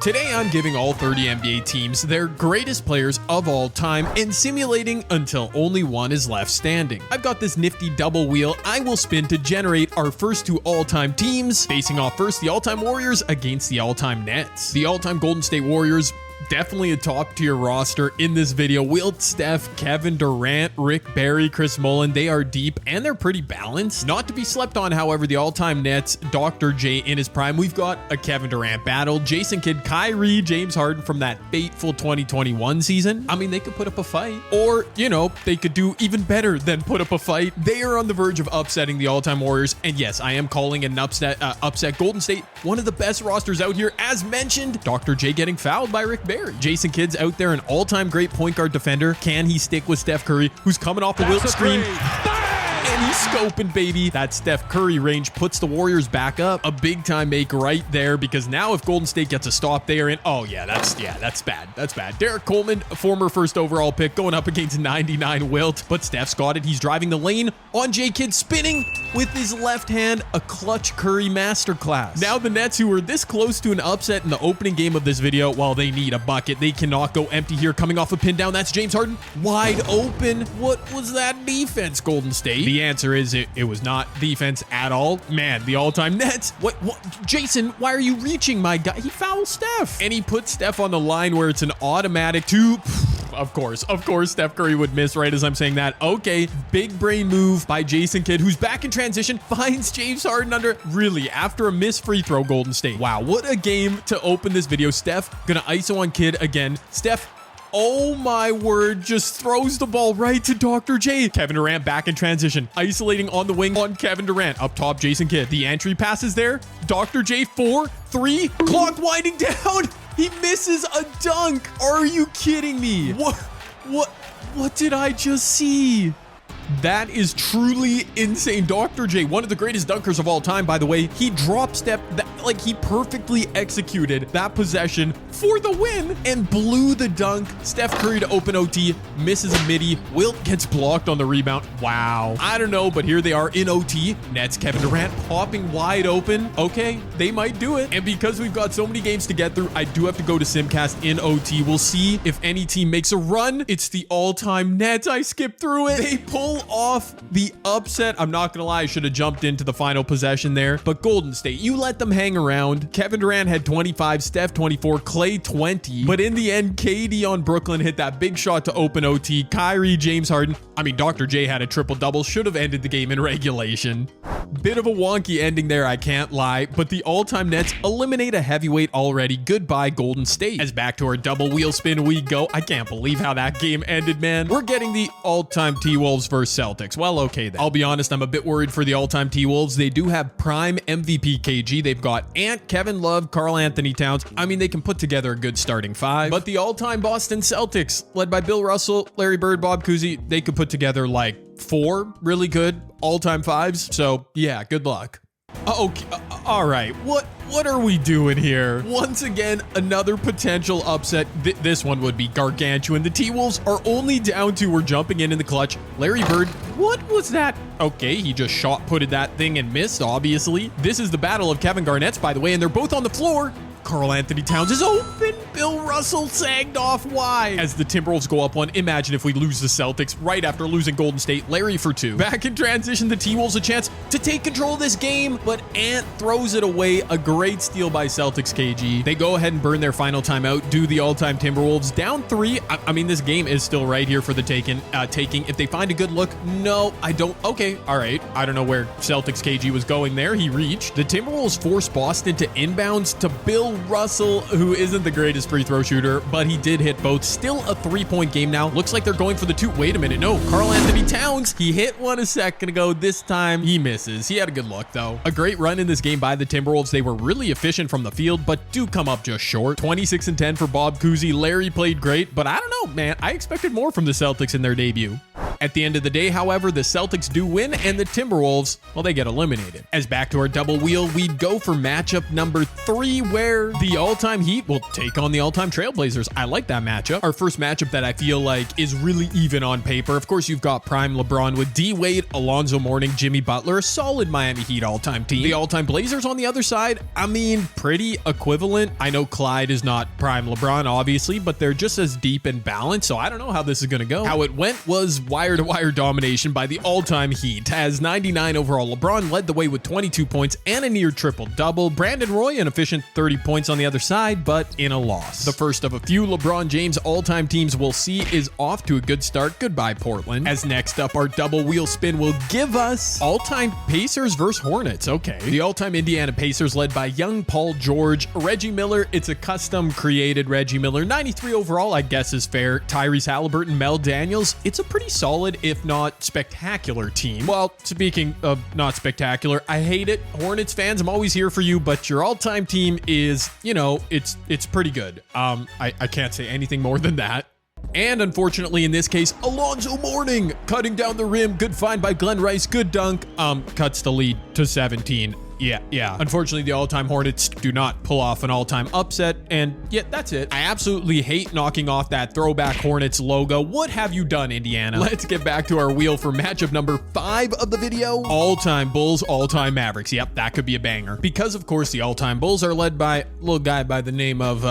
Today I'm giving all 30 NBA teams their greatest players of all time and simulating until only one is left standing. I've got this nifty double wheel I will spin to generate our first two all-time teams, facing off first the all-time Warriors against the all-time Nets. The all-time Golden State Warriors, definitely a top tier roster in this video. Wilt, Steph, Kevin Durant, Rick Barry, Chris Mullin, they are deep and they're pretty balanced. Not to be slept on, however, the all-time Nets, Dr. J in his prime. We've got a Kevin Durant battle, Jason Kidd, Kyrie, James Harden from that fateful 2021 season. I mean, they could put up a fight, or, you know, they could do even better than put up a fight. They are on the verge of upsetting the all-time Warriors, and yes, I am calling an upset Golden State, one of the best rosters out here. As mentioned, Dr. J getting fouled by Rick Barry. Jason Kidd's out there, an all-time great point guard defender. Can he stick with Steph Curry, who's coming off a Wilt screen? And he's scoping, baby. That Steph Curry range puts the Warriors back up. A big-time make right there, because now if Golden State gets a stop, they are in. Oh, yeah, that's bad. That's bad. Derek Coleman, former first overall pick, going up against 99 Wilt. But Steph's got it. He's driving the lane on J. Kidd, spinning with his left hand, a clutch Curry masterclass. Now the Nets, who were this close to an upset in the opening game of this video, while they need a bucket, they cannot go empty here. Coming off a pin down, that's James Harden, wide open. What was that defense, Golden State? The answer is it was not defense at all. Man, the all-time Nets. What? Jason, why are you reaching, my guy? He fouled Steph. And he put Steph on the line where it's an automatic two. Of course, Steph Curry would miss right as I'm saying that. Okay, big brain move by Jason Kidd, who's back in transition, finds James Harden under, really, after a missed free throw, Golden State. Wow, what a game to open this video. Steph gonna ISO on Kidd again. Steph, oh my word, just throws the ball right to Dr. J. Kevin Durant back in transition, isolating on the wing on Kevin Durant. Up top, Jason Kidd. The entry passes there. Dr. J, 4, 3, clock winding down. He misses a dunk. Are you kidding me? What did I just see? That is truly insane. Dr. J, one of the greatest dunkers of all time, by the way. He drop step, like he perfectly executed that possession for the win and blew the dunk. Steph Curry to open OT, misses a midi. Wilt gets blocked on the rebound. Wow. I don't know, but here they are in OT. Nets, Kevin Durant popping wide open. Okay, they might do it. And because we've got so many games to get through, I do have to go to Simcast in OT. We'll see if any team makes a run. It's the all-time Nets. I skipped through it. They pull off the upset. I'm not gonna lie, I should have jumped into the final possession there, but Golden State, you let them hang around. Kevin Durant had 25, Steph 24, Clay 20, but in the end, KD on Brooklyn hit that big shot to open OT. Kyrie, James Harden, I mean, Dr. J had a triple-double, should have ended the game in regulation. Bit of a wonky ending there, I can't lie, but the all-time Nets eliminate a heavyweight already. Goodbye, Golden State. As back to our double wheel spin we go. I can't believe how that game ended, man. We're getting the all-time T-Wolves versus Celtics. Well, okay then. I'll be honest, I'm a bit worried for the all-time T-Wolves. They do have prime MVP KG. They've got Ant, Kevin Love, Karl Anthony Towns. I mean, they can put together a good starting five. But the all-time Boston Celtics, led by Bill Russell, Larry Bird, Bob Cousy, they could put together like 4 really good all-time fives. So yeah, good luck. Okay, all right. What are we doing here? Once again, another potential upset. This one would be gargantuan. The T-Wolves are only down 2. We're jumping in the clutch. Larry Bird, what was that? Okay, he just shot-putted that thing and missed, obviously. This is the battle of Kevin Garnett's, by the way, and they're both on the floor. Karl Anthony Towns is open. Bill Russell sagged off wide. As the Timberwolves go up 1, imagine if we lose the Celtics right after losing Golden State. Larry for 2. Back in transition, the T-Wolves a chance to take control of this game, but Ant throws it away. A great steal by Celtics KG. They go ahead and burn their final timeout. Do the all-time Timberwolves down 3. I mean, this game is still right here for the taking. If they find a good look, no, I don't. Okay, all right. I don't know where Celtics KG was going there. He reached. The Timberwolves force Boston to inbounds to Bill Russell, who isn't the greatest free throw shooter, but he did hit both. Still a 3-point game now. Looks like they're going for the 2. Wait a minute. No, Karl Anthony Towns. He hit one a second ago. This time he misses. He had a good look though. A great run in this game by the Timberwolves. They were really efficient from the field, but do come up just short. 26 and 10 for Bob Cousy. Larry played great, but I don't know, man. I expected more from the Celtics in their debut. At the end of the day, however, the Celtics do win, and the Timberwolves, well, they get eliminated. As back to our double wheel, we'd go for matchup number 3, where the all-time Heat will take on the all-time Trailblazers. I like that matchup. Our first matchup that I feel like is really even on paper. Of course, you've got prime LeBron with D Wade, Alonzo Mourning, Jimmy Butler, a solid Miami Heat all-time team. The all-time Blazers on the other side, I mean, pretty equivalent. I know Clyde is not prime LeBron, obviously, but they're just as deep and balanced, so I don't know how this is going to go. How it went was wire-to-wire domination by the all-time Heat, as 99 overall LeBron led the way with 22 points and a near triple-double. Brandon Roy, an efficient 30 points on the other side, but in a loss. The first of a few LeBron James all-time teams we'll see is off to a good start. Goodbye, Portland. As next up, our double wheel spin will give us all-time Pacers versus Hornets. Okay. The all-time Indiana Pacers led by young Paul George. Reggie Miller, it's a custom-created Reggie Miller. 93 overall, I guess is fair. Tyrese Halliburton, Mel Daniels. It's a pretty solid, if not spectacular team. Well, speaking of not spectacular, I hate it. Hornets fans, I'm always here for you, but your all-time team is, you know, it's pretty good. I can't say anything more than that. And unfortunately, in this case, Alonzo Mourning cutting down the rim. Good find by Glenn Rice. Good dunk. Cuts the lead to 17. Yeah. Unfortunately, the all-time Hornets do not pull off an all-time upset, and yeah, that's it. I absolutely hate knocking off that throwback Hornets logo. What have you done, Indiana? Let's get back to our wheel for matchup number 5 of the video. All-time Bulls, all-time Mavericks. Yep, that could be a banger. Because, of course, the all-time Bulls are led by a little guy by the name of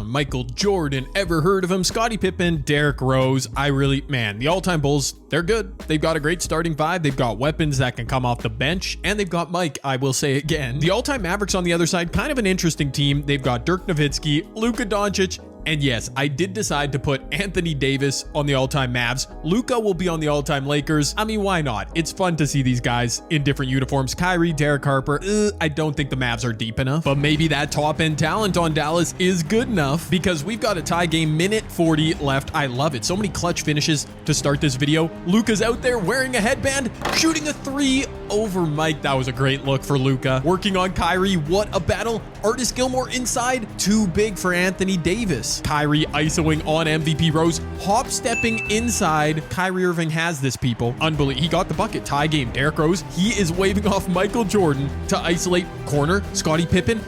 Michael Jordan. Ever heard of him? Scottie Pippen, Derrick Rose. Man, the all-time Bulls, they're good. They've got a great starting 5. They've got weapons that can come off the bench, and they've got Mike, I will say again. The all-time Mavericks on the other side, kind of an interesting team. They've got Dirk Nowitzki, Luka Doncic, and yes, I did decide to put Anthony Davis on the all-time Mavs. Luka will be on the all-time Lakers. I mean, why not? It's fun to see these guys in different uniforms. Kyrie, Derek Harper. I don't think the Mavs are deep enough, but maybe that top-end talent on Dallas is good enough, because we've got a tie game, minute 40 left. I love it. So many clutch finishes to start this video. Luka's out there wearing a headband, shooting a 3 over Mike. That was a great look for Luka. Working on Kyrie. What a battle. Artis Gilmore inside. Too big for Anthony Davis. Kyrie isoing on MVP Rose, hop stepping inside. Kyrie Irving has this, people. Unbelievable. He got the bucket. Tie game. Derrick Rose, he is waving off Michael Jordan to isolate corner. Scottie Pippen.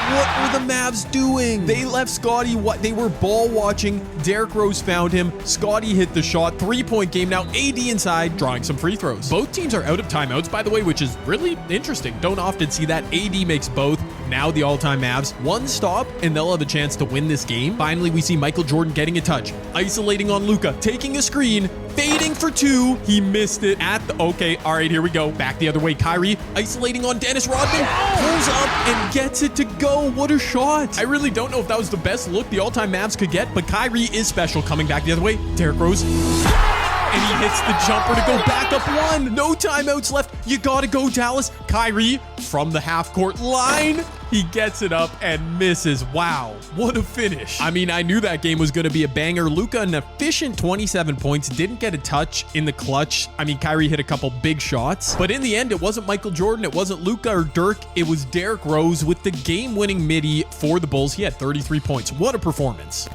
What were the Mavs doing? They left Scottie, they were ball watching. Derrick Rose found him. Scottie hit the shot. 3-point game now. AD inside, drawing some free throws. Both teams are out of timeouts, by the way, which is really interesting. Don't often see that. AD makes both. Now the all-time Mavs. One stop, and they'll have a chance to win this game. Finally, we see Michael Jordan getting a touch. Isolating on Luka. Taking a screen. Fading for 2. He missed it at the... Okay, all right, here we go. Back the other way. Kyrie isolating on Dennis Rodman. Pulls up and gets it to go. What a shot. I really don't know if that was the best look the all-time Mavs could get, but Kyrie is special. Coming back the other way. Derrick Rose. And he hits the jumper to go back up 1. No timeouts left. You gotta go, Dallas. Kyrie from the half-court line. He gets it up and misses. Wow, what a finish. I mean, I knew that game was going to be a banger. Luka, an efficient 27 points, didn't get a touch in the clutch. I mean, Kyrie hit a couple big shots, but in the end, it wasn't Michael Jordan, it wasn't Luka or Dirk, it was Derrick Rose with the game-winning midi for the Bulls. He had 33 points. What a performance.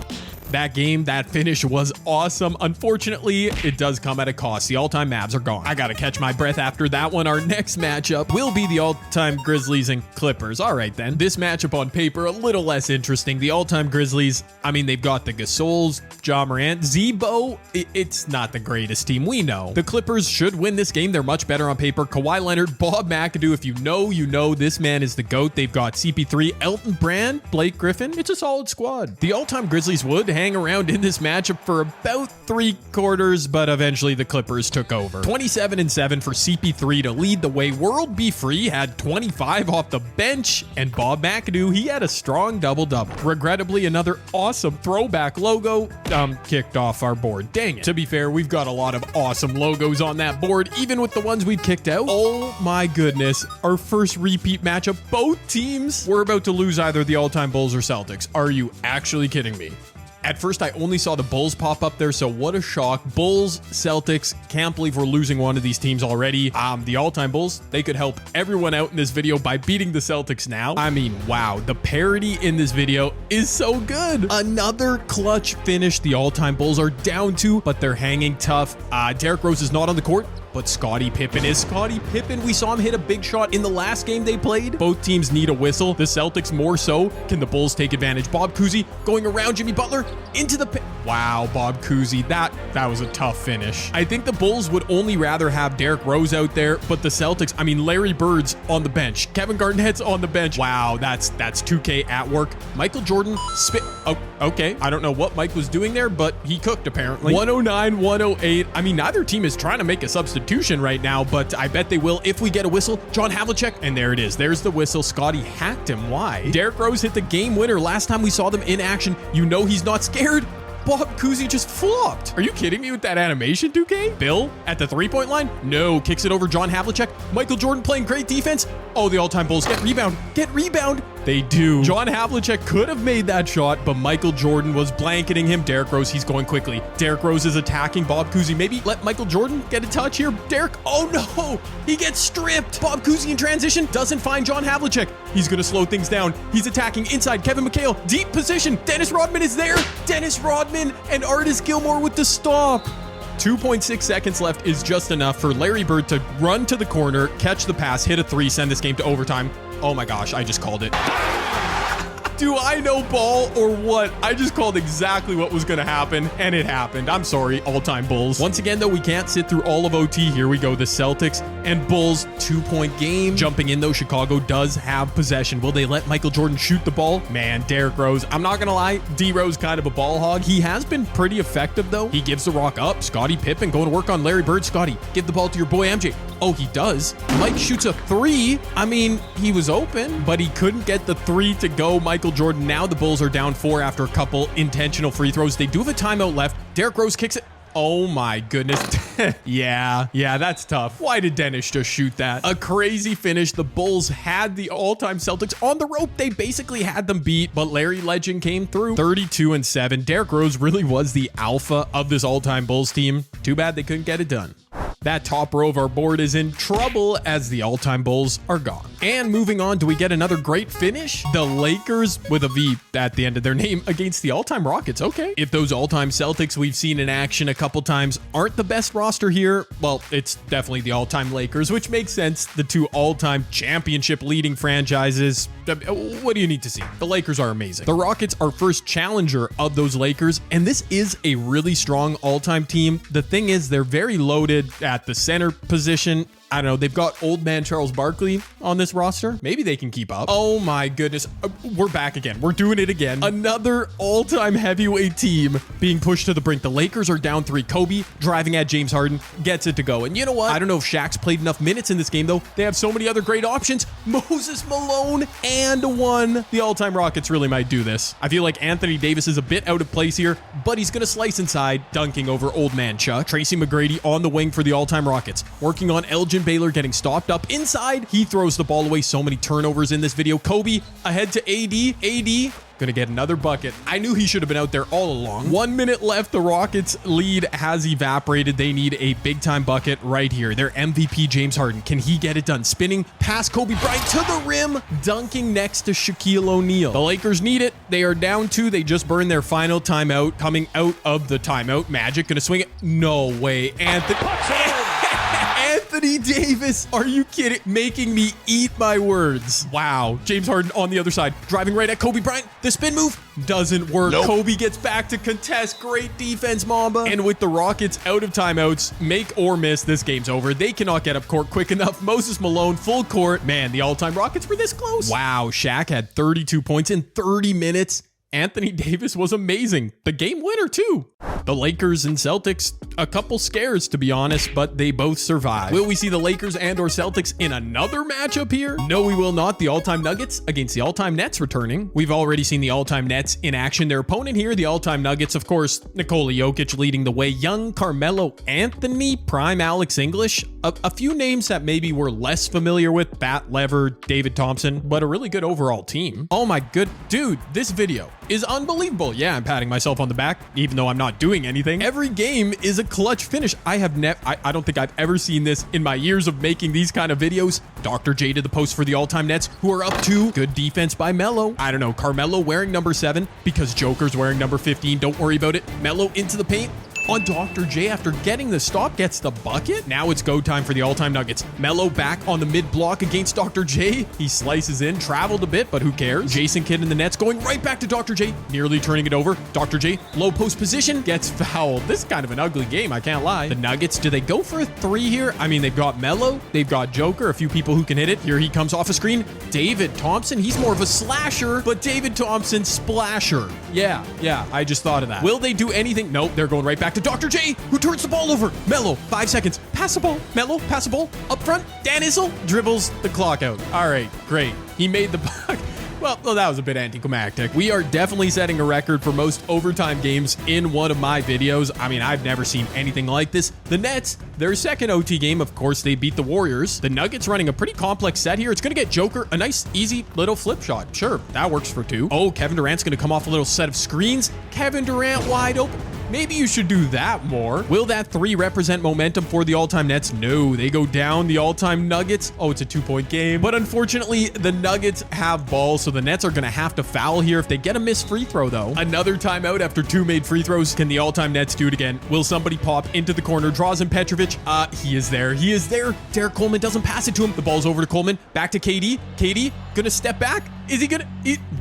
That game, that finish was awesome. Unfortunately, it does come at a cost. The all-time Mavs are gone. I gotta catch my breath after that one. Our next matchup will be the all-time Grizzlies and Clippers. All right, then. This matchup on paper, a little less interesting. The all-time Grizzlies, I mean, they've got the Gasols, Ja Morant, Zebo. It's not the greatest team, we know. The Clippers should win this game. They're much better on paper. Kawhi Leonard, Bob McAdoo. If you know, you know. This man is the GOAT. They've got CP3, Elton Brand, Blake Griffin. It's a solid squad. The all-time Grizzlies would hang around in this matchup for about 3 quarters, but eventually the Clippers took over. 27-7 for CP3 to lead the way. World Be Free had 25 off the bench, and Bob McAdoo, he had a strong double-double. Regrettably, another awesome throwback logo kicked off our board. Dang it. To be fair, we've got a lot of awesome logos on that board, even with the ones we've kicked out. Oh my goodness. Our first repeat matchup. Both teams were about to lose either the all-time Bulls or Celtics. Are you actually kidding me? At first, I only saw the Bulls pop up there, so what a shock. Bulls, Celtics, can't believe we're losing one of these teams already. The all-time Bulls, they could help everyone out in this video by beating the Celtics now. I mean, wow, the parody in this video is so good. Another clutch finish. The all-time Bulls are down 2, but they're hanging tough. Derrick Rose is not on the court, but Scottie Pippen is Scottie Pippen. We saw him hit a big shot in the last game they played. Both teams need a whistle. The Celtics more so. Can the Bulls take advantage? Bob Cousy going around Jimmy Butler into the pit. Wow, Bob Cousy, that was a tough finish. I think the Bulls would only rather have Derrick Rose out there, but the Celtics, I mean, Larry Bird's on the bench. Kevin Garnett's on the bench. Wow, that's 2K at work. Michael Jordan spit. Oh, okay. I don't know what Mike was doing there, but he cooked apparently. 109, 108. I mean, neither team is trying to make a substitution right now, but I bet they will if we get a whistle. John Havlicek, and there it is. There's the whistle. Scottie hacked him. Why? Derrick Rose hit the game winner last time we saw them in action. You know he's not scared. Bob Cousy just flopped. Are you kidding me with that animation, 2K? Bill at the three-point line? No, kicks it over John Havlicek. Michael Jordan playing great defense. Oh, the all-time Bulls get rebound. Get rebound. They do. John Havlicek could have made that shot, but Michael Jordan was blanketing him. Derrick Rose, he's going quickly. Derrick Rose is attacking Bob Cousy. Maybe let Michael Jordan get a touch here. Derrick, oh no, he gets stripped. Bob Cousy in transition doesn't find John Havlicek. He's going to slow things down. He's attacking inside. Kevin McHale, deep position. Dennis Rodman is there. Dennis Rodman and Artis Gilmore with the stop. 2.6 seconds left is just enough for Larry Bird to run to the corner, catch the pass, hit a 3, send this game to overtime. Oh my gosh, I just called it. Do I know ball or what? I just called exactly what was going to happen, and it happened. I'm sorry, all-time Bulls. Once again, though, we can't sit through all of OT. Here we go, the Celtics and Bulls 2-point game. Jumping in, though, Chicago does have possession. Will they let Michael Jordan shoot the ball? Man, Derrick Rose, I'm not going to lie, D-Rose kind of a ball hog. He has been pretty effective, though. He gives the rock up. Scottie Pippen going to work on Larry Bird. Scottie, give the ball to your boy MJ. Oh, he does. Mike shoots a 3. I mean, he was open, but he couldn't get the 3 to go. Michael Jordan. Now the Bulls are down 4 after a couple intentional free throws. They do have a timeout left. Derrick Rose kicks it. Oh my goodness. Yeah, that's tough. Why did Dennis just shoot that? A crazy finish. The Bulls had the all-time Celtics on the rope. They basically had them beat, but Larry Legend came through. 32-7. Derrick Rose really was the alpha of this all-time Bulls team. Too bad they couldn't get it done. That top row of our board is in trouble as the all-time Bulls are gone. And moving on, do we get another great finish? The Lakers with a V at the end of their name against the all-time Rockets. Okay. If those all-time Celtics we've seen in action a couple times aren't the best roster here, well, it's definitely the all-time Lakers, which makes sense. The two all-time championship leading franchises. What do you need to see? The Lakers are amazing. The Rockets are first challenger of those Lakers, and this is a really strong all-time team. The thing is, they're very loaded at the center position. I don't know. They've got old man Charles Barkley on this roster. Maybe they can keep up. Oh my goodness. We're back again. We're doing it again. Another all-time heavyweight team being pushed to the brink. The Lakers are down 3. Kobe driving at James Harden gets it to go. And you know what? I don't know if Shaq's played enough minutes in this game, though. They have so many other great options. Moses Malone and 1. The all-time Rockets really might do this. I feel like Anthony Davis is a bit out of place here, but he's going to slice inside, dunking over old man Chuck. Tracy McGrady on the wing for the all-time Rockets. Working on Elgin Baylor getting stopped up inside. He throws the ball away. So many turnovers in this video. Kobe ahead to AD. Gonna get another bucket. I knew he should have been out there all along. 1 minute left. The Rockets lead has evaporated. They need a big time bucket right here. Their MVP, James Harden. Can he get it done? Spinning past Kobe Bryant to the rim, dunking next to Shaquille O'Neal. The Lakers need it. They are down 2. They just burned their final timeout. Coming out of the timeout. Magic gonna swing it. No way. Anthony Davis, are you kidding? Making me eat my words. Wow. James Harden on the other side, driving right at Kobe Bryant. The spin move doesn't work. Nope. Kobe gets back to contest. Great defense, Mamba. And with the Rockets out of timeouts, make or miss, this game's over. They cannot get up court quick enough. Moses Malone, full court. Man, the all-time Rockets were this close. Wow. Shaq had 32 points in 30 minutes. Anthony Davis was amazing. The game winner, too. The Lakers and Celtics, A couple scares, to be honest, but they both survive. Will we see the Lakers and or Celtics in another matchup here? No, we will not. The all-time Nuggets against the all-time Nets returning. We've already seen the all-time Nets in action. Their opponent here, the all-time Nuggets, of course, Nikola Jokic leading the way. Young Carmelo Anthony, prime Alex English. A few names that maybe we're less familiar with. Bat Lever, David Thompson, but a really good overall team. Oh my good dude, this video is unbelievable. Yeah, I'm patting myself on the back, even though I'm not doing anything. Every game is a clutch finish. I don't think I've ever seen this in my years of making these kind of videos. Dr. J to the post for the all-time Nets, who are up 2. Good defense by Melo. I don't know, Carmelo wearing number 7 because Joker's wearing number 15. Don't worry about it. Melo into the paint on Dr. J after getting the stop, gets the bucket. Now it's go time for the all-time Nuggets. Melo back on the mid block against Dr. J. He slices in, traveled a bit, but who cares? Jason Kidd in the Nets going right back to Dr. J, nearly turning it over. Dr. J, low post position, gets fouled. This is kind of an ugly game, I can't lie. The Nuggets, do they go for a 3 here? I mean, they've got Melo, they've got Joker, a few people who can hit it. Here he comes off a screen. David Thompson, he's more of a slasher, but David Thompson splasher. Yeah, I just thought of that. Will they do anything? Nope, they're going right back to Dr. J, who turns the ball over. Melo, 5 seconds. Pass the ball. Melo, pass the ball. Up front, Dan Issel dribbles the clock out. All right, great. He made the puck. Well, that was a bit anticlimactic. We are definitely setting a record for most overtime games in one of my videos. I mean, I've never seen anything like this. The Nets, their second OT game, of course, they beat the Warriors. The Nuggets running a pretty complex set here. It's going to get Joker a nice, easy little flip shot. Sure, that works for 2. Oh, Kevin Durant's going to come off a little set of screens. Kevin Durant wide open. Maybe you should do that more. Will that 3 represent momentum for the all-time Nets? No, they go down. The all-time Nuggets. Oh, it's a 2-point game. But unfortunately, the Nuggets have ball, so the Nets are going to have to foul here if they get a missed free throw, though. Another timeout after 2 made free throws. Can the all-time Nets do it again? Will somebody pop into the corner? Draws in Petrovic. He is there. He is there. Derek Coleman doesn't pass it to him. The ball's over to Coleman. Back to KD. KD gonna step back. Is he gonna?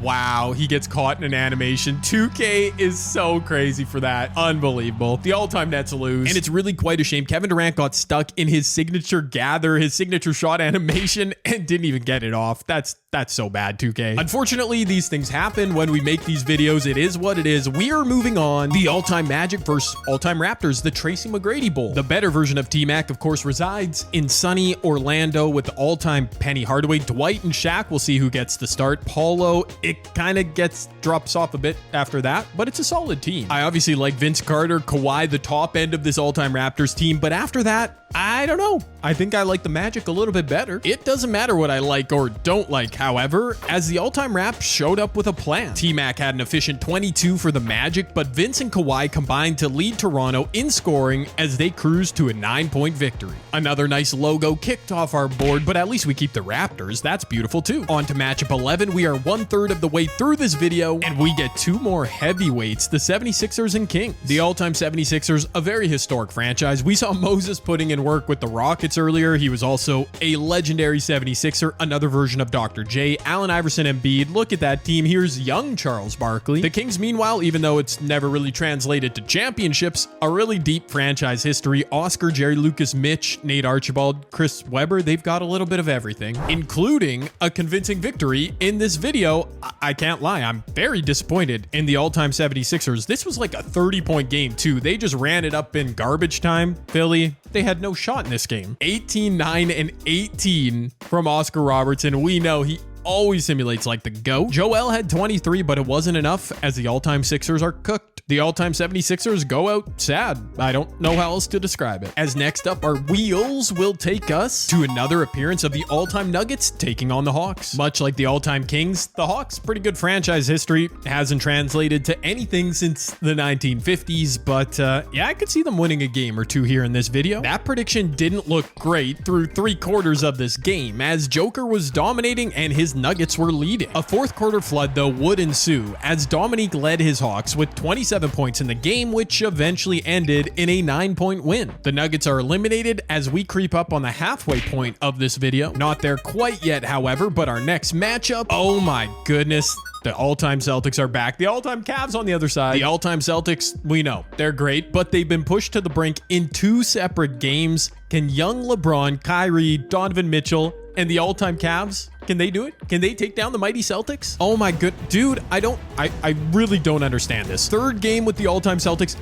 Wow, he gets caught in an animation. 2K is so crazy for that. Unbelievable. The all-time Nets lose. And it's really quite a shame. Kevin Durant got stuck in his signature gather, his signature shot animation, and didn't even get it off. That's so bad, 2K. Unfortunately, these things happen when we make these videos. It is what it is. We are moving on. The all-time Magic versus all-time Raptors, the Tracy McGrady Bowl. The better version of T-Mac, of course, resides in sunny Orlando with the all-time Penny Hardaway. Dwight and Shaq, we'll see who gets the start. Paulo, it kind of drops off a bit after that, but it's a solid team. I obviously like Vince Carter, Kawhi, the top end of this all-time Raptors team, but after that, I don't know. I think I like the Magic a little bit better. It doesn't matter what I like or don't like, however, as the all-time Raps showed up with a plan. T-Mac had an efficient 22 for the Magic, but Vince and Kawhi combined to lead Toronto in scoring as they cruised to a 9-point victory. Another nice logo kicked off our board, but at least we keep the Raptors. That's beautiful too. On to matchup 11. We are 1/3 of the way through this video, and we get 2 more heavyweights, the 76ers and Kings. The all-time 76ers, a very historic franchise. We saw Moses putting in work with the Rockets earlier. He was also a legendary 76er, another version of Dr. J. Allen Iverson, Embiid. Look at that team. Here's young Charles Barkley. The Kings, meanwhile, even though it's never really translated to championships, a really deep franchise history. Oscar, Jerry Lucas, Mitch, Nate Archibald, Chris Webber, they've got a little bit of everything, including a convincing victory in this video. I can't lie, I'm very disappointed in the all-time 76ers. This was like a 30-point game too. They just ran it up in garbage time. Philly, they had no shot in this game. 18, 9, and 18 from Oscar Robertson. We know he always simulates like the GOAT. Joel had 23, but it wasn't enough as the all-time Sixers are cooked. The all-time 76ers go out sad. I don't know how else to describe it. As next up, our wheels will take us to another appearance of the all-time Nuggets taking on the Hawks. Much like the all-time Kings, the Hawks, pretty good franchise history, hasn't translated to anything since the 1950s, but yeah, I could see them winning a game or two here in this video. That prediction didn't look great through 3/4 of this game, as Joker was dominating and his Nuggets were leading. A fourth quarter flood, though, would ensue as Dominique led his Hawks with 27 points in the game, which eventually ended in a 9-point win. The Nuggets are eliminated as we creep up on the halfway point of this video. Not there quite yet, however, but our next matchup, oh my goodness. The all-time Celtics are back. The all-time Cavs on the other side. The all-time Celtics, we know, they're great, but they've been pushed to the brink in 2 separate games. Can young LeBron, Kyrie, Donovan Mitchell, and the all-time Cavs Can they do it? Can they take down the mighty Celtics? Oh my good, dude, I really don't understand this. Third game with the all-time Celtics.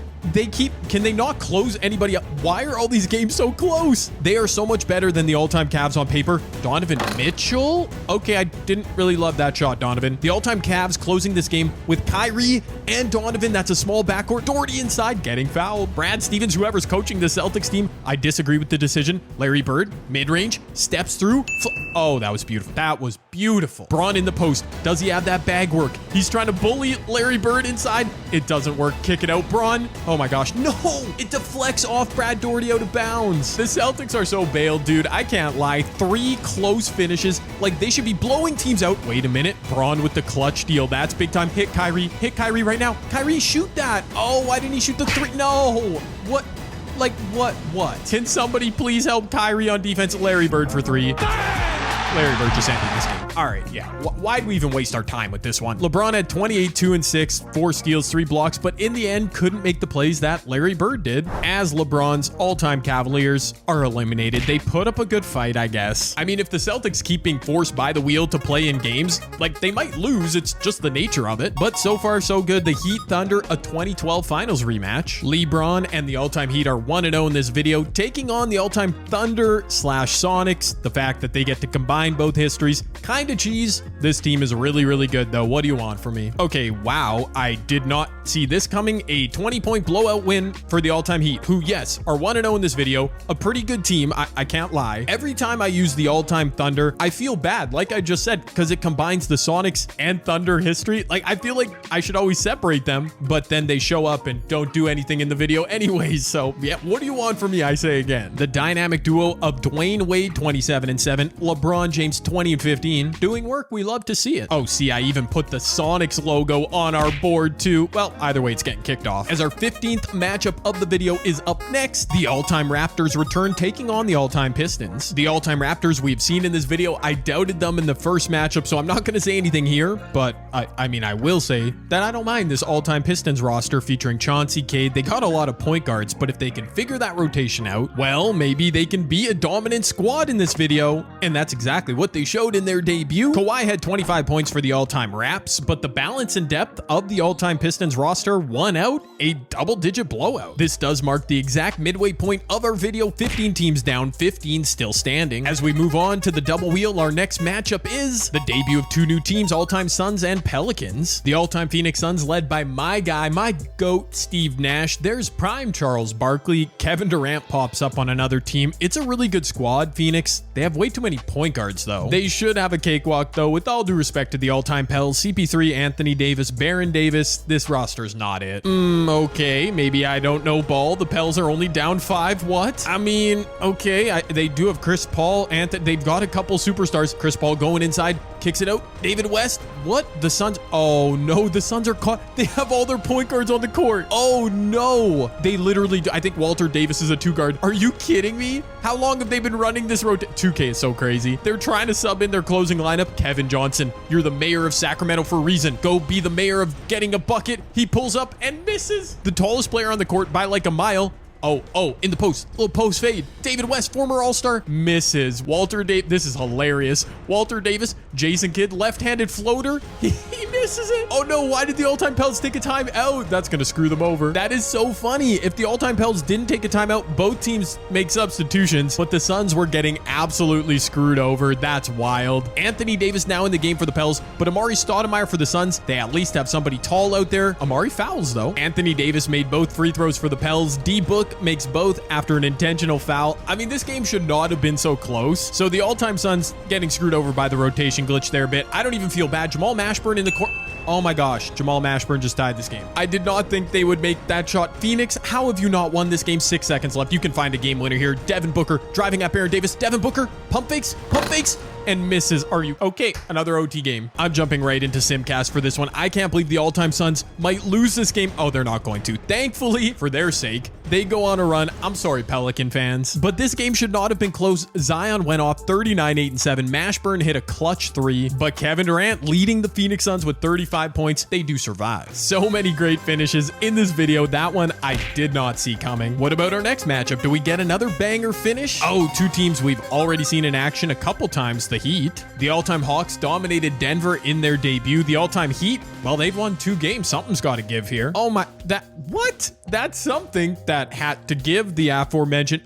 Can they not close anybody up? Why are all these games so close? They are so much better than the all-time Cavs on paper. Donovan Mitchell? Okay, I didn't really love that shot, Donovan. The all-time Cavs closing this game with Kyrie and Donovan. That's a small backcourt. Doherty inside, getting fouled. Brad Stevens, whoever's coaching the Celtics team, I disagree with the decision. Larry Bird, mid-range, steps through. Oh, that was beautiful. That was beautiful. Braun in the post. Does he have that bag work? He's trying to bully Larry Bird inside. It doesn't work. Kick it out, Braun. Oh my gosh. No, it deflects off Brad Doherty out of bounds. The Celtics are so bailed, dude. I can't lie. 3 close finishes. Like, they should be blowing teams out. Wait a minute. Braun with the clutch deal. That's big time. Hit Kyrie. Hit Kyrie right now. Kyrie, shoot that. Oh, why didn't he shoot the 3? No. What? Like, what? Can somebody please help Kyrie on defense? Larry Bird for 3. Larry Bird just ended this game. All right, yeah. Why'd we even waste our time with this one? LeBron had 28, 2 and 6, 4 steals, 3 blocks, but in the end couldn't make the plays that Larry Bird did. As LeBron's all-time Cavaliers are eliminated, they put up a good fight, I guess. I mean, if the Celtics keep being forced by the wheel to play in games, like, they might lose. It's just the nature of it. But so far, so good. The Heat Thunder, a 2012 Finals rematch. LeBron and the all-time Heat are 1-0 in this video, taking on the all-time Thunder / Sonics. The fact that they get to combine both histories, kind of cheese. This team is really, really good, though. What do you want from me? Okay, wow. I did not see this coming. A 20-point blowout win for the all-time Heat, who, yes, are 1-0 in this video. A pretty good team. I can't lie. Every time I use the all-time Thunder, I feel bad, like I just said, because it combines the Sonics and Thunder history. Like, I feel like I should always separate them, but then they show up and don't do anything in the video anyways. So, yeah, what do you want from me? I say again. The dynamic duo of Dwayne Wade, 27 and 7, LeBron James, 20 and 15, doing work. We love to see it. Oh, see, I even put the Sonics logo on our board too. Well, either way, it's getting kicked off. As our 15th matchup of the video is up next, the all-time Raptors return, taking on the all-time Pistons. The all-time Raptors we've seen in this video, I doubted them in the first matchup, so I'm not going to say anything here, but I mean, I will say that I don't mind this all-time Pistons roster featuring Chauncey, Cade. They got a lot of point guards, but if they can figure that rotation out, well, maybe they can be a dominant squad in this video, and that's exactly what they showed in their debut. Kawhi had 25 points for the all-time Raps, but the balance and depth of the all-time Pistons roster won out a double-digit blowout. This does mark the exact midway point of our video. 15 teams down, 15 still standing. As we move on to the double wheel, our next matchup is the debut of 2 new teams, all-time Suns and Pelicans. The all-time Phoenix Suns led by my guy, my GOAT, Steve Nash. There's prime Charles Barkley. Kevin Durant pops up on another team. It's a really good squad, Phoenix. They have way too many point guards, though. They should have a cakewalk, though. With all due respect to the all-time Pels, CP3, Anthony Davis, Baron Davis, this roster's not it. Okay, maybe I don't know ball. The Pels are only down 5. What? I mean, okay, they do have Chris Paul, Anthony. They've got a couple superstars. Chris Paul going inside, kicks it out. David West. What? The Suns. Oh no, the Suns are caught. They have all their point guards on the court. Oh no. They literally do. I think Walter Davis is a 2-guard. Are you kidding me? How long have they been running this rotation? 2K is so crazy. They're trying to sub in their closing lineup. Kevin Johnson, you're the mayor of Sacramento for a reason. Go be the mayor of getting a bucket. He pulls up and misses. The tallest player on the court by like a mile. Oh, in the post. Little post fade. David West, former All-Star, misses. Walter Davis. This is hilarious. Walter Davis, Jason Kidd, left-handed floater. He misses it. Oh no, why did the all-time Pels take a timeout? That's going to screw them over. That is so funny. If the all-time Pels didn't take a timeout, both teams make substitutions, but the Suns were getting absolutely screwed over. That's wild. Anthony Davis now in the game for the Pels, but Amari Stoudemire for the Suns. They at least have somebody tall out there. Amari fouls, though. Anthony Davis made both free throws for the Pels. D-Book makes both after an intentional foul. I mean, this game should not have been so close. So the all-time Suns getting screwed over by the rotation glitch there a bit. I don't even feel bad. Jamal Mashburn in the court. Oh my gosh, Jamal Mashburn just tied this game. I did not think they would make that shot. Phoenix, how have you not won this game? 6 seconds left. You can find a game winner here. Devin Booker driving at Baron Davis. Devin Booker, pump fakes, and misses. Are you okay? Another OT game. I'm jumping right into Simcast for this one. I can't believe the all-time Suns might lose this game. Oh, they're not going to. Thankfully, for their sake, they go on a run. I'm sorry, Pelican fans, but this game should not have been close. Zion went off 39, 8, and 7. Mashburn hit a clutch 3, but Kevin Durant leading the Phoenix Suns with 35 points. They do survive. So many great finishes in this video. That one I did not see coming. What about our next matchup? Do we get another banger finish? Oh, two teams we've already seen in action a couple times. The Heat. The all-time Hawks dominated Denver in their debut. The all-time Heat, well, they've won 2 games. Something's got to give here. Oh my, what? That's something that had to give, the aforementioned.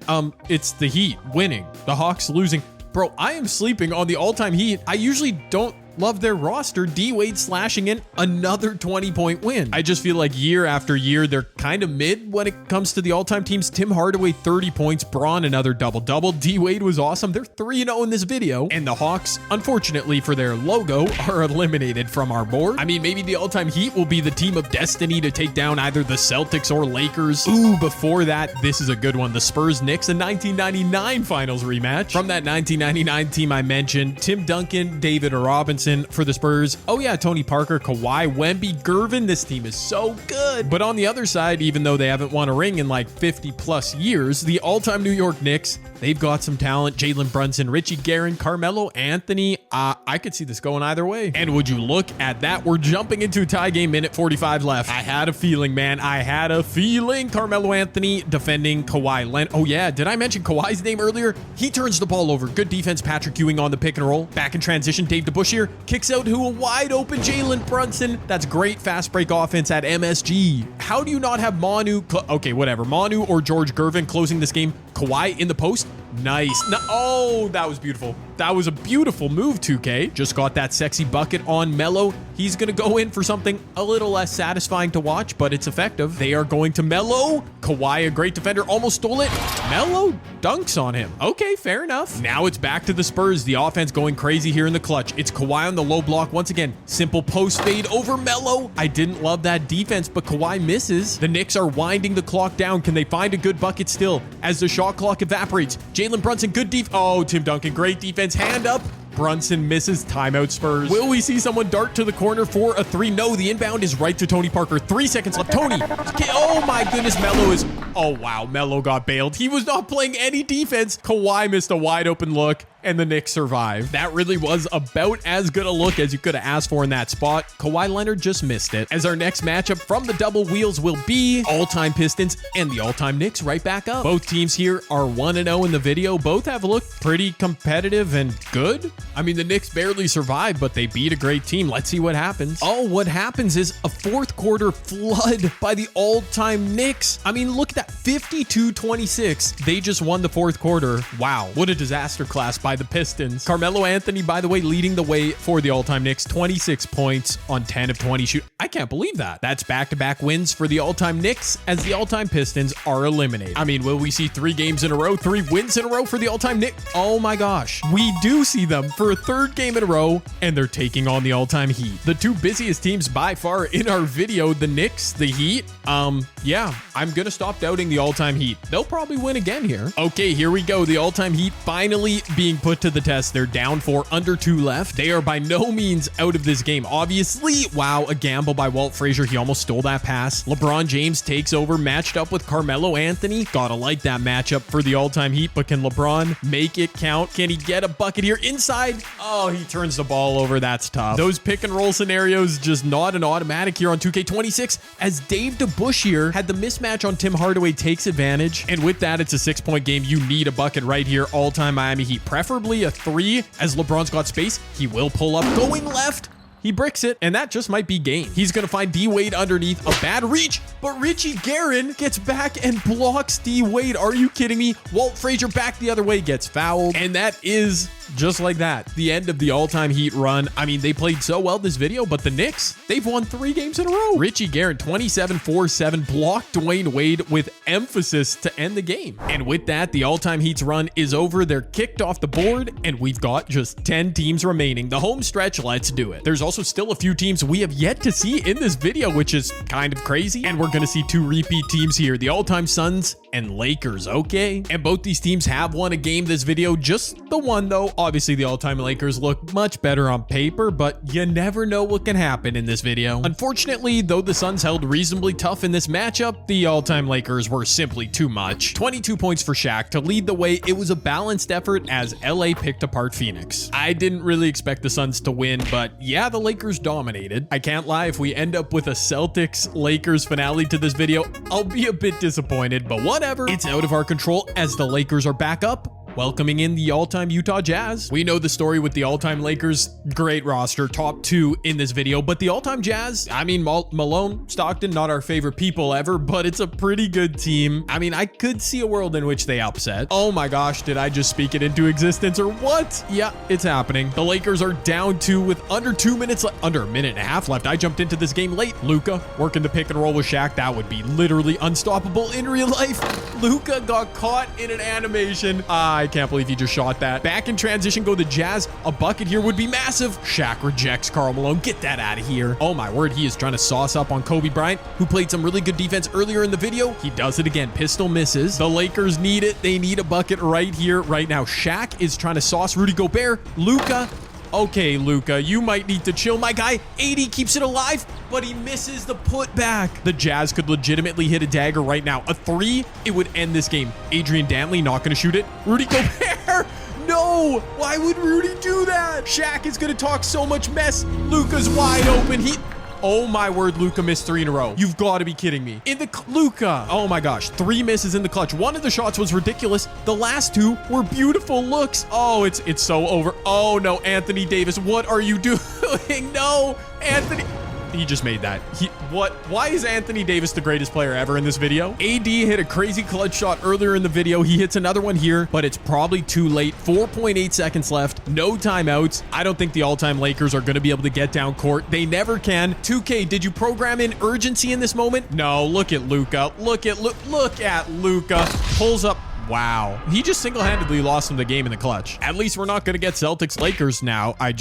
It's the Heat winning, the Hawks losing. Bro, I am sleeping on the all-time Heat. I usually don't love their roster. D-Wade slashing in another 20-point win. I just feel like year after year, they're kind of mid when it comes to the all-time teams. Tim Hardaway, 30 points. Braun, another double-double. D-Wade was awesome. They're 3-0 in this video. And the Hawks, unfortunately for their logo, are eliminated from our board. I mean, maybe the all-time Heat will be the team of destiny to take down either the Celtics or Lakers. Ooh, before that, this is a good one. The Spurs Knicks, a 1999 finals rematch. From that 1999 team I mentioned, Tim Duncan, David Robinson for the Spurs. Oh yeah, Tony Parker, Kawhi, Wemby, Gervin. This team is so good. But on the other side, even though they haven't won a ring in like 50 plus years, the all-time New York Knicks, they've got some talent. Jalen Brunson, Richie Guerin, Carmelo Anthony. I could see this going either way. And would you look at that? We're jumping into a tie game, minute 45 left. I had a feeling, man. I had a feeling. Carmelo Anthony defending Kawhi Leonard. Oh yeah, did I mention Kawhi's name earlier? He turns the ball over. Good defense. Patrick Ewing on the pick and roll. Back in transition. Dave DeBusschere kicks out to a wide open Jalen Brunson. That's great fast break offense at MSG. How do you not have Manu? Okay, whatever. Manu or George Gervin closing this game. Kawhi in the post. Nice. No, oh, that was beautiful. That was a beautiful move, 2K. Just got that sexy bucket on Melo. He's going to go in for something a little less satisfying to watch, but it's effective. They are going to Melo. Kawhi, a great defender, almost stole it. Melo dunks on him. Okay, fair enough. Now it's back to the Spurs. The offense going crazy here in the clutch. It's Kawhi on the low block once again. Simple post fade over Melo. I didn't love that defense, but Kawhi misses. The Knicks are winding the clock down. Can they find a good bucket still as the shot clock evaporates? Jalen Brunson, good defense. Oh, Tim Duncan, great defense. Hand up. Brunson misses. Timeout Spurs. Will we see someone dart to the corner for a 3? No, the inbound is right to Tony Parker. 3 seconds left. Tony. Oh my goodness, Melo is... Oh wow, Melo got bailed. He was not playing any defense. Kawhi missed a wide open look, and the Knicks survived. That really was about as good a look as you could have asked for in that spot. Kawhi Leonard just missed it. As our next matchup from the double wheels will be all-time Pistons and the all-time Knicks right back up. Both teams here are 1-0 in the video. Both have looked pretty competitive and good. I mean, the Knicks barely survived, but they beat a great team. Let's see what happens. Oh, what happens is a fourth quarter flood by the all-time Knicks. I mean, look at that, 52-26. They just won the fourth quarter. Wow, what a disaster class by the Pistons. Carmelo Anthony, by the way, leading the way for the all-time Knicks. 26 points on 10 of 20 shoot. I can't believe that. That's back-to-back wins for the all-time Knicks as the all-time Pistons are eliminated. I mean, will we see 3 games in a row, 3 wins in a row for the all-time Knicks? Oh my gosh. We do see them for a 3rd game in a row, and they're taking on the all-time Heat. The 2 busiest teams by far in our video, the Knicks, the Heat. Yeah, I'm gonna stop doubting the all-time Heat. They'll probably win again here. Okay, here we go. The all-time Heat finally being put to the test. They're down 4, under 2 left. They are by no means out of this game. Obviously, wow, a gamble by Walt Frazier. He almost stole that pass. LeBron James takes over, matched up with Carmelo Anthony. Gotta like that matchup for the all-time Heat, but can LeBron make it count? Can he get a bucket here inside? Oh, he turns the ball over. That's tough. Those pick and roll scenarios, just not an automatic here on 2K26 as Dave DeBusschere had the mismatch on Tim Hardaway takes advantage. And with that, it's a 6-point game. You need a bucket right here. All-time Miami Heat, preferably a 3 as LeBron's got space. He will pull up, going left. He bricks it, and that just might be game. He's going to find D-Wade underneath. A bad reach, but Richie Guerin gets back and blocks D-Wade. Are you kidding me? Walt Frazier back the other way, gets fouled. And that is, just like that, the end of the all-time Heat run. I mean, they played so well this video, but the Knicks, they've won 3 games in a row. Richie Guerin, 27-4-7, blocked Dwayne Wade with emphasis to end the game. And with that, the all-time Heat's run is over. They're kicked off the board, and we've got just 10 teams remaining. The home stretch, let's do it. There's also still a few teams we have yet to see in this video, which is kind of crazy. And we're going to see 2 repeat teams here. The all-time Suns and Lakers, okay? And both these teams have won a game this video, just the one though. Obviously, the all-time Lakers look much better on paper, but you never know what can happen in this video. Unfortunately, though the Suns held reasonably tough in this matchup, the all-time Lakers were simply too much. 22 points for Shaq to lead the way. It was a balanced effort as LA picked apart Phoenix. I didn't really expect the Suns to win, but yeah, the Lakers dominated. I can't lie, if we end up with a Celtics-Lakers finale to this video, I'll be a bit disappointed, but whatever. It's out of our control as the Lakers are back up, welcoming in the all-time Utah Jazz. We know the story with the all-time Lakers. Great roster, top 2 in this video, but the all-time Jazz, I mean, Malone, Stockton, not our favorite people ever, but it's a pretty good team. I mean, I could see a world in which they upset. Oh my gosh, did I just speak it into existence or what? Yeah, it's happening. The Lakers are down 2 with under 2 minutes left, under a minute and a half left. I jumped into this game late. Luka working the pick and roll with Shaq. That would be literally unstoppable in real life. Luka got caught in an animation. I can't believe he just shot that. Back in transition go the Jazz. A bucket here would be massive. Shaq rejects Karl Malone. Get that out of here. Oh my word, he is trying to sauce up on Kobe Bryant, who played some really good defense earlier in the video. He does it again. Pistol misses. The Lakers need it. They need a bucket right here, right now. Shaq is trying to sauce Rudy Gobert. Luka. Okay, Luka, you might need to chill, my guy. 80 keeps it alive, but he misses the putback. The Jazz could legitimately hit a dagger right now. A 3, it would end this game. Adrian Dantley not going to shoot it. Rudy Gobert. No, why would Rudy do that? Shaq is going to talk so much mess. Luka's wide open. Oh my word, Luka missed 3 in a row. You've got to be kidding me. Luka. Oh my gosh, 3 misses in the clutch. One of the shots was ridiculous. The last 2 were beautiful looks. Oh, it's so over. Oh no, Anthony Davis, what are you doing? No, Anthony. He just made that. Why is Anthony Davis the greatest player ever in this video? AD hit a crazy clutch shot earlier in the video. He hits another one here, but it's probably too late. 4.8 seconds left. No timeouts. I don't think the all-time Lakers are going to be able to get down court. They never can. 2K, did you program in urgency in this moment? No, look at Luka. Look at Luka. Pulls up. Wow. He just single-handedly lost him the game in the clutch. At least we're not going to get Celtics-Lakers now. I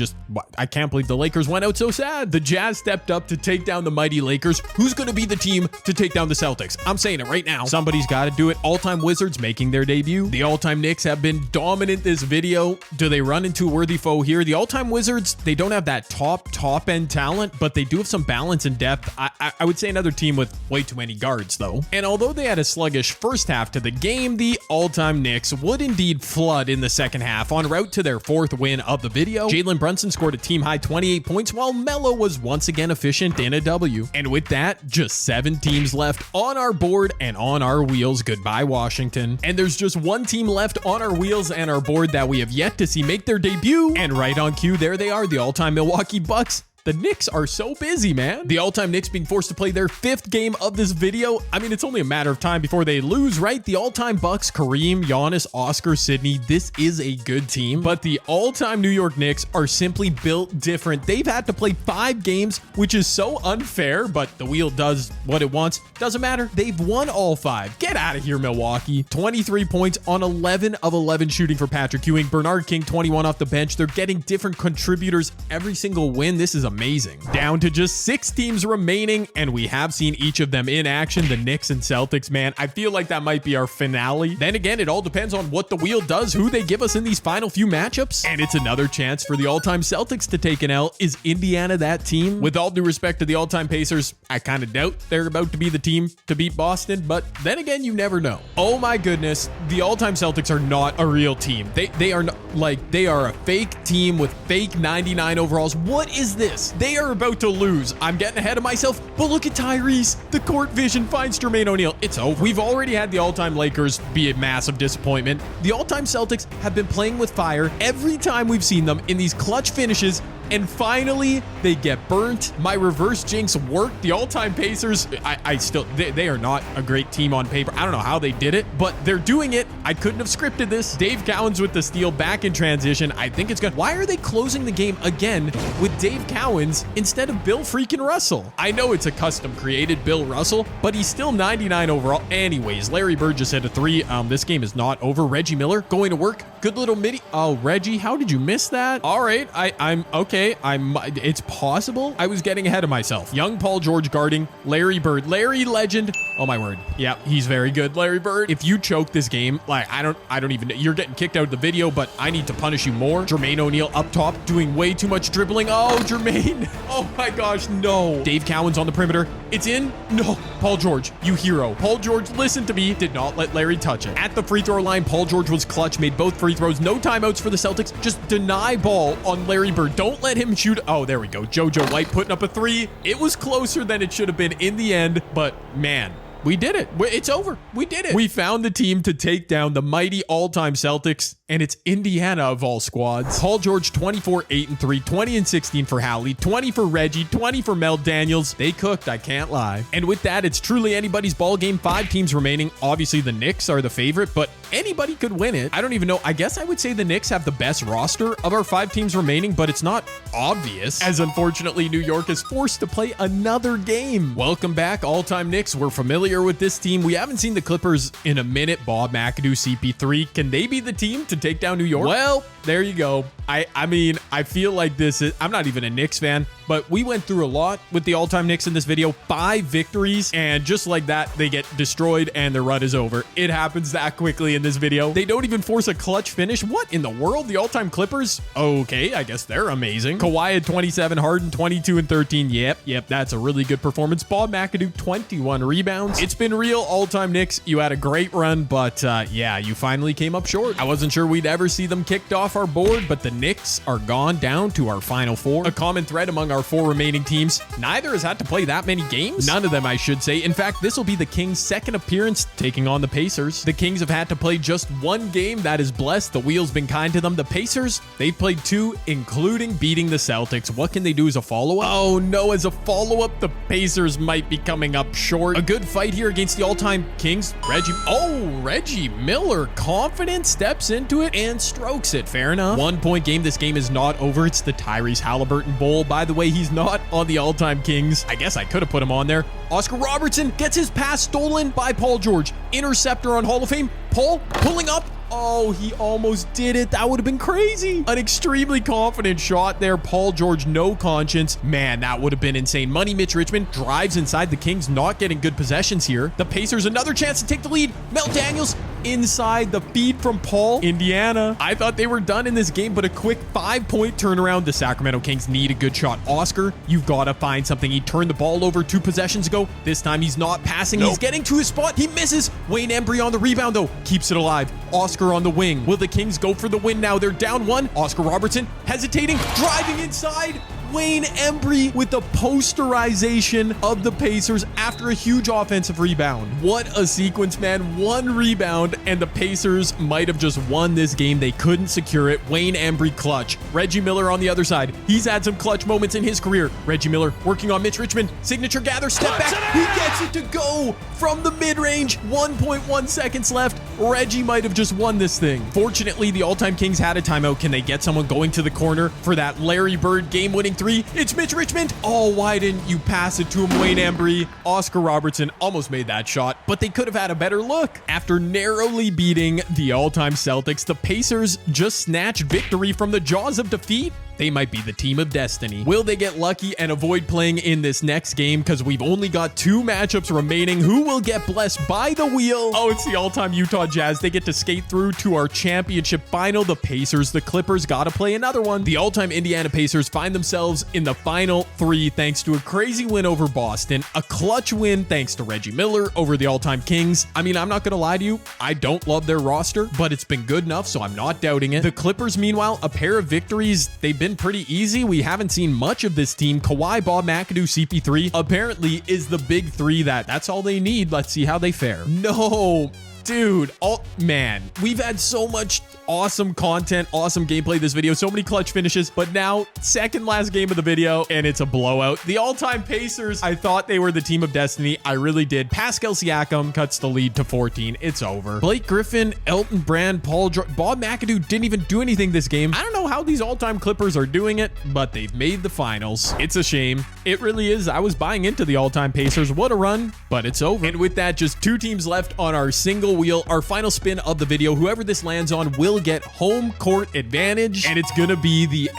can't believe the Lakers went out so sad. The Jazz stepped up to take down the mighty Lakers. Who's going to be the team to take down the Celtics? I'm saying it right now. Somebody's got to do it. All-time Wizards making their debut. The all-time Knicks have been dominant this video. Do they run into a worthy foe here? The all-time Wizards, they don't have that top-end talent, but they do have some balance and depth. I would say another team with way too many guards, though. And although they had a sluggish first half to the game, the all-time Knicks would indeed flood in the second half en route to their 4th win of the video. Jalen Brunson scored a team-high 28 points while Melo was once again efficient in a W. And with that, just 7 teams left on our board and on our wheels. Goodbye, Washington. And there's just 1 team left on our wheels and our board that we have yet to see make their debut. And right on cue, there they are, the all-time Milwaukee Bucks. The Knicks are so busy, man. The all-time Knicks being forced to play their 5th game of this video. I mean, it's only a matter of time before they lose, right? The all-time Bucks, Kareem, Giannis, Oscar, Sidney. This is a good team. But the all-time New York Knicks are simply built different. They've had to play 5 games, which is so unfair, but the wheel does what it wants. Doesn't matter. They've won all 5. Get out of here, Milwaukee. 23 points on 11 of 11 shooting for Patrick Ewing. Bernard King, 21 off the bench. They're getting different contributors every single win. This is amazing. Down to just 6 teams remaining, and we have seen each of them in action. The Knicks and Celtics, man, I feel like that might be our finale. Then again, it all depends on what the wheel does, who they give us in these final few matchups. And it's another chance for the all-time Celtics to take an L. Is Indiana that team? With all due respect to the all-time Pacers, I kind of doubt they're about to be the team to beat Boston, but then again, you never know. Oh my goodness, the all-time Celtics are not a real team. They are not, like, they are a fake team with fake 99 overalls. What is this? They are about to lose. I'm getting ahead of myself, but look at Tyrese. The court vision finds Jermaine O'Neal. It's over. We've already had the all-time Lakers be a massive disappointment. The all-time Celtics have been playing with fire every time we've seen them in these clutch finishes, and finally they get burnt. My reverse jinx worked. The all-time Pacers, they are not a great team on paper. I don't know how they did it, but they're doing it. I couldn't have scripted this. Dave Cowens with the steal back in transition. I think it's good. Why are they closing the game again with Dave Cowens instead of Bill freaking Russell? I know it's a custom created Bill Russell, but he's still 99 overall. Anyways, Larry Bird just hit a 3. This game is not over. Reggie Miller going to work. Good little midi. Oh, Reggie, how did you miss that? All right, I'm okay. It's possible. I was getting ahead of myself. Young Paul George guarding Larry Bird. Larry legend. Oh my word. Yeah, he's very good. Larry Bird. If you choke this game, like I don't even, you're getting kicked out of the video, but I need to punish you more. Jermaine O'Neal up top doing way too much dribbling. Oh, Jermaine. Oh my gosh, no. Dave Cowan's on the perimeter. It's in. No. Paul George, you hero. Paul George, listen to me. Did not let Larry touch it. At the free throw line, Paul George was clutch, made both free throws. No timeouts for the Celtics. Just deny ball on Larry Bird. Don't let him shoot. Oh, there we go. JoJo White putting up a 3. It was closer than it should have been in the end, but man, we did it. It's over. We did it. We found the team to take down the mighty all-time Celtics, and it's Indiana of all squads. Paul George, 24, 8 and 3, 20 and 16 for Howley, 20 for Reggie, 20 for Mel Daniels. They cooked, I can't lie. And with that, it's truly anybody's ball game. 5 teams remaining. Obviously, the Knicks are the favorite, but anybody could win it. I don't even know. I guess I would say the Knicks have the best roster of our 5 teams remaining, but it's not obvious, as unfortunately New York is forced to play another game. Welcome back, all-time Knicks. We're familiar with this team. We haven't seen the Clippers in a minute. Bob McAdoo, CP3. Can they be the team to take down New York? Well, there you go. I mean, I feel like this is, I'm not even a Knicks fan, but we went through a lot with the all-time Knicks in this video. 5 victories, and just like that, they get destroyed and their run is over. It happens that quickly in this video. They don't even force a clutch finish. What in the world? The all-time Clippers? Okay, I guess they're amazing. Kawhi had 27, Harden 22 and 13. Yep, that's a really good performance. Bob McAdoo, 21 rebounds. It's been real, all-time Knicks. You had a great run, but yeah, you finally came up short. I wasn't sure we'd ever see them kicked off our board, but the Knicks are gone down to our final 4. A common thread among our 4 remaining teams. Neither has had to play that many games. None of them, I should say. In fact, this will be the Kings' second appearance taking on the Pacers. The Kings have had to play just 1 game. That is blessed. The wheel's been kind to them. The Pacers, they've played 2, including beating the Celtics. What can they do as a follow-up? Oh no, as a follow-up, the Pacers might be coming up short. A good fight here against the all-time Kings. Reggie Miller, confident, steps into it and strokes it. Fair enough. 1-point game. This game is not over. It's the Tyrese Halliburton Bowl. By the way, he's not on the all-time Kings. I guess I could have put him on there. Oscar Robertson gets his pass stolen by Paul George. Interceptor on Hall of Fame. Paul pulling up. Oh, he almost did it. That would have been crazy. An extremely confident shot there. Paul George, no conscience. Man, that would have been insane. Money Mitch Richmond drives inside. The Kings not getting good possessions here. The Pacers, another chance to take the lead. Mel Daniels inside, the feed from Paul. Indiana. I thought they were done in this game, but a quick 5-point turnaround. The Sacramento Kings need a good shot. Oscar, you've got to find something. He turned the ball over 2 possessions ago. This time he's not passing. Nope. He's getting to his spot. He misses. Wayne Embry on the rebound, though. Keeps it alive. Oscar on the wing. Will the Kings go for the win now? They're down 1. Oscar Robertson hesitating, driving inside. Wayne Embry with the posterization of the Pacers after a huge offensive rebound. What a sequence, man. 1 rebound, and the Pacers might have just won this game. They couldn't secure it. Wayne Embry clutch. Reggie Miller on the other side. He's had some clutch moments in his career. Reggie Miller working on Mitch Richmond. Signature gather, step back. He gets it to go from the mid-range. 1.1 seconds left. Reggie might have just won this thing. Fortunately, the all-time Kings had a timeout. Can they get someone going to the corner for that Larry Bird game-winning 3? It's Mitch Richmond. Oh, why didn't you pass it to him, Wayne Embry? Oscar Robertson almost made that shot, but they could have had a better look. After narrowly beating the all-time Celtics, the Pacers just snatched victory from the jaws of defeat. They might be the team of destiny. Will they get lucky and avoid playing in this next game? Because we've only got 2 matchups remaining. Who will get blessed by the wheel? Oh, it's the all-time Utah Jazz. They get to skate through to our championship final. The Pacers, the Clippers, got to play another one. The all-time Indiana Pacers find themselves in the final 3 thanks to a crazy win over Boston, a clutch win thanks to Reggie Miller over the all-time Kings. I mean, I'm not going to lie to you. I don't love their roster, but it's been good enough, so I'm not doubting it. The Clippers, meanwhile, a pair of victories. They've been pretty easy. We haven't seen much of this team. Kawhi, Bob McAdoo, CP3 apparently is the big 3 that's all they need. Let's see how they fare. No, dude. Oh, man. We've had so much awesome content, awesome gameplay this video, so many clutch finishes, but now second last game of the video and it's a blowout. The all-time Pacers, I thought they were the team of destiny. I really did. Pascal Siakam cuts the lead to 14. It's over. Blake Griffin, Elton Brand, Paul George, Bob McAdoo didn't even do anything this game. I don't know how these all-time Clippers are doing it, but they've made the finals. It's a shame. It really is. I was buying into the all-time Pacers. What a run, but it's over. And with that, just 2 teams left on our single wheel, our final spin of the video. Whoever this lands on will get home court advantage, and it's gonna be the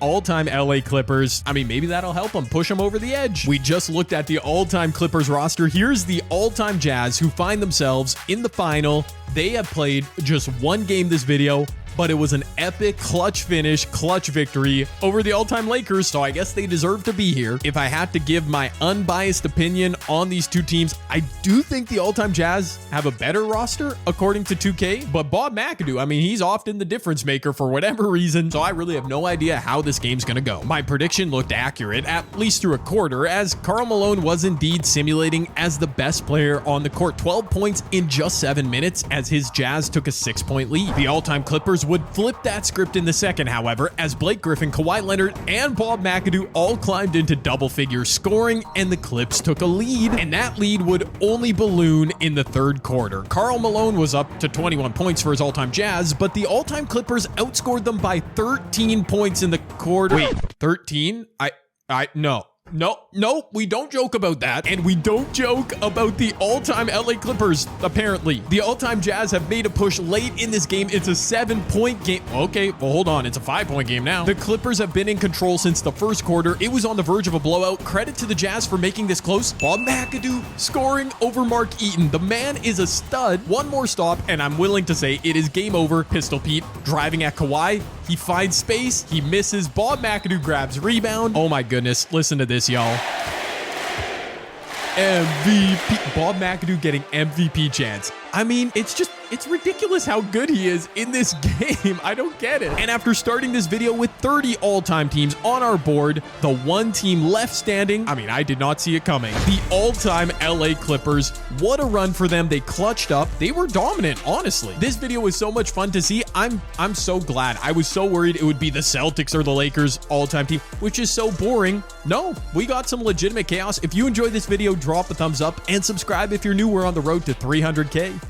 all-time LA Clippers. I mean, maybe that'll help them, push them over the edge. We just looked at the all-time Clippers roster. Here's the all-time Jazz, who find themselves in the final. They have played just one game this video, but it was an epic clutch finish, clutch victory over the all-time Lakers, so I guess they deserve to be here. If I had to give my unbiased opinion on these two teams, I do think the all-time Jazz have a better roster, according to 2K, but Bob McAdoo, I mean, he's often the difference maker for whatever reason, so I really have no idea how this game's gonna go. My prediction looked accurate, at least through a quarter, as Karl Malone was indeed simulating as the best player on the court. 12 points in just 7 minutes, as his Jazz took a 6-point lead. The all-time Clippers would flip that script in the second, however, as Blake Griffin, Kawhi Leonard, and Bob McAdoo all climbed into double-figure scoring, and the Clips took a lead, and that lead would only balloon in the third quarter. Karl Malone was up to 21 points for his all-time Jazz, but the all-time Clippers outscored them by 13 points in the quarter. Wait, 13? No, we don't joke about that. And we don't joke about the all-time LA Clippers, apparently. The all-time Jazz have made a push late in this game. It's a 7-point game. Okay, well, hold on. It's a 5-point game now. The Clippers have been in control since the first quarter. It was on the verge of a blowout. Credit to the Jazz for making this close. Bob McAdoo scoring over Mark Eaton. The man is a stud. One more stop, and I'm willing to say it is game over. Pistol Pete driving at Kawhi. He finds space. He misses. Bob McAdoo grabs rebound. Oh my goodness. Listen to this, y'all. MVP. Bob McAdoo getting MVP chance. I mean, it's ridiculous how good he is in this game. I don't get it. And after starting this video with 30 all-time teams on our board, the one team left standing, I mean, I did not see it coming. The all-time LA Clippers. What a run for them. They clutched up. They were dominant, honestly. This video was so much fun to see. I'm so glad. I was so worried it would be the Celtics or the Lakers all-time team, which is so boring. No, we got some legitimate chaos. If you enjoyed this video, drop a thumbs up and subscribe if you're new. We're on the road to 300K.